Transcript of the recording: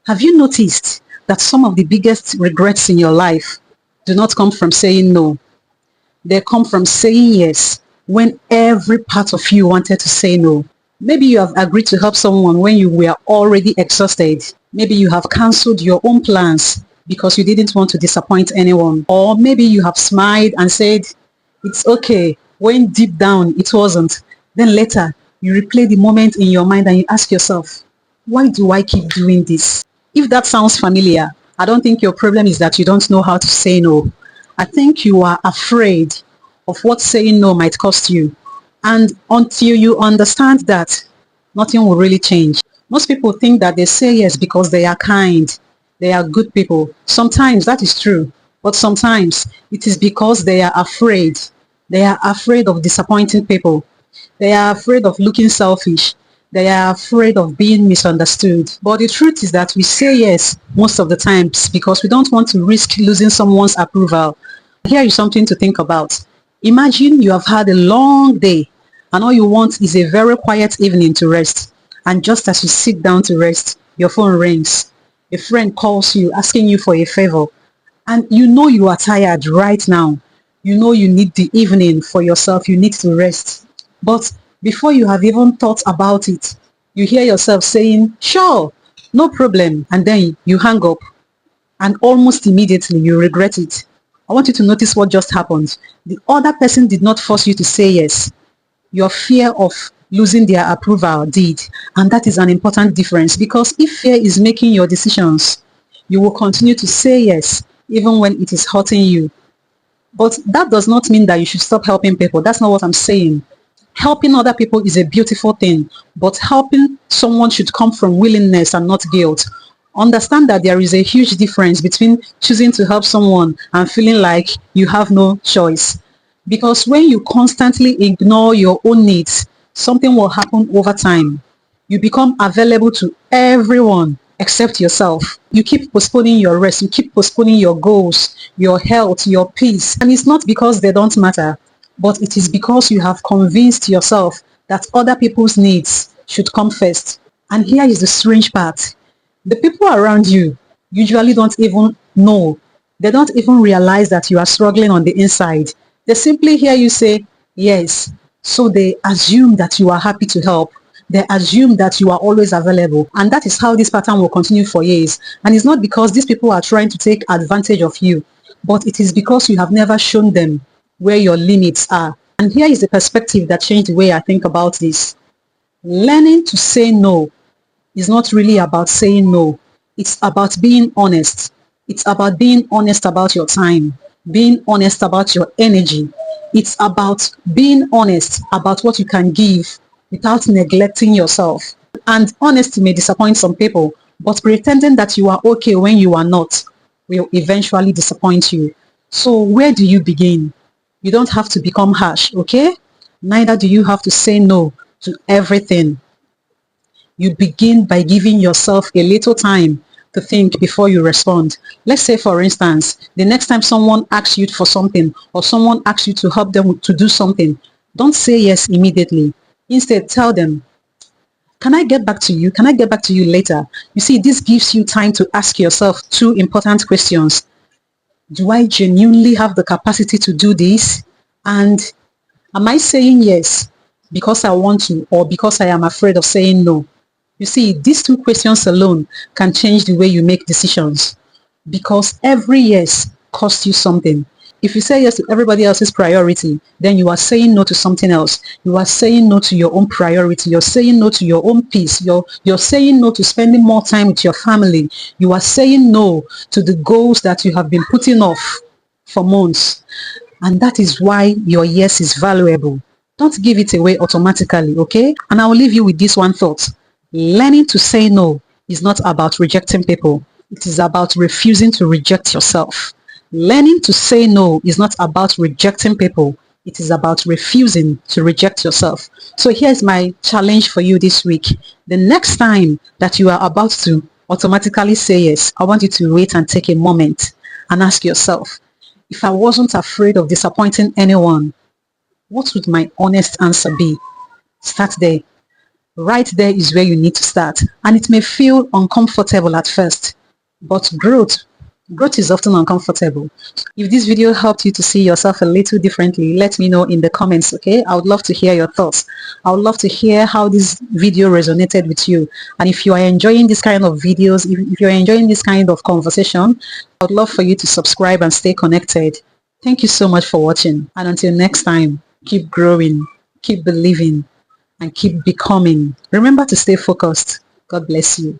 Have you noticed that some of the biggest regrets in your life do not come from saying no? They come from saying yes when every part of you wanted to say no. Maybe you have agreed to help someone when you were already exhausted. Maybe you have cancelled your own plans because you didn't want to disappoint anyone. Or maybe you have smiled and said, it's okay, when deep down it wasn't. Then later, you replay the moment in your mind and you ask yourself, why do I keep doing this? If that sounds familiar, I don't think your problem is that you don't know how to say no. I think you are afraid of what saying no might cost you. And until you understand that, nothing will really change. Most people think that they say yes because they are kind, they are good people. Sometimes that is true, but sometimes it is because they are afraid. They are afraid of disappointing people. They are afraid of looking selfish. They are afraid of being misunderstood. But the truth is that we say yes most of the times because we don't want to risk losing someone's approval. Here is something to think about. Imagine you have had a long day and all you want is a very quiet evening to rest. And just as you sit down to rest, your phone rings. A friend calls you asking you for a favor. And you know you are tired right now. You know you need the evening for yourself. You need to rest. But before you have even thought about it, you hear yourself saying, sure, no problem. And then you hang up and almost immediately you regret it. I want you to notice what just happened. The other person did not force you to say yes. Your fear of losing their approval did. And that is an important difference because if fear is making your decisions, you will continue to say yes even when it is hurting you. But that does not mean that you should stop helping people. That's not what I'm saying. Helping other people is a beautiful thing, but helping someone should come from willingness and not guilt. Understand that there is a huge difference between choosing to help someone and feeling like you have no choice. Because when you constantly ignore your own needs, something will happen over time. You become available to everyone except yourself. You keep postponing your rest. You keep postponing your goals, your health, your peace. And it's not because they don't matter, but it is because you have convinced yourself that other people's needs should come first. And here is the strange part. The people around you usually don't even know. They don't even realize that you are struggling on the inside. They simply hear you say, yes. So they assume that you are happy to help. They assume that you are always available. And that is how this pattern will continue for years. And it's not because these people are trying to take advantage of you, but it is because you have never shown them where your limits are. And here is the perspective that changed the way I think about this. Learning to say no is not really about saying no. It's about being honest. It's about being honest about your time, being honest about your energy. It's about being honest about what you can give without neglecting yourself. And honesty may disappoint some people, but pretending that you are okay when you are not will eventually disappoint you. So where do you begin? You don't have to become harsh, okay? Neither do you have to say no to everything. You begin by giving yourself a little time to think before you respond. Let's say, for instance, the next time someone asks you for something or someone asks you to help them to do something, don't say yes immediately. Instead, tell them, can I get back to you? Can I get back to you later? You see, this gives you time to ask yourself two important questions. Do I genuinely have the capacity to do this? And am I saying yes because I want to or because I am afraid of saying no? You see, these two questions alone can change the way you make decisions because every yes costs you something. If you say yes to everybody else's priority, then you are saying no to something else. You are saying no to your own priority. You're saying no to your own peace. You're saying no to spending more time with your family. You are saying no to the goals that you have been putting off for months. And that is why your yes is valuable. Don't give it away automatically, okay? And I will leave you with this one thought. Learning to say no is not about rejecting people. It is about refusing to reject yourself. Learning to say no is not about rejecting people. It is about refusing to reject yourself. So here's my challenge for you this week. The next time that you are about to automatically say yes, I want you to wait and take a moment and ask yourself, if I wasn't afraid of disappointing anyone, what would my honest answer be? Start there. Right there is where you need to start. And it may feel uncomfortable at first, but growth is often uncomfortable. If this video helped you to see yourself a little differently, let me know in the comments, okay? I would love to hear your thoughts. I would love to hear how this video resonated with you. And if you are enjoying this kind of videos, if you're enjoying this kind of conversation, I would love for you to subscribe and stay connected. Thank you so much for watching. And until next time, keep growing, keep believing, and keep becoming. Remember to stay focused. God bless you.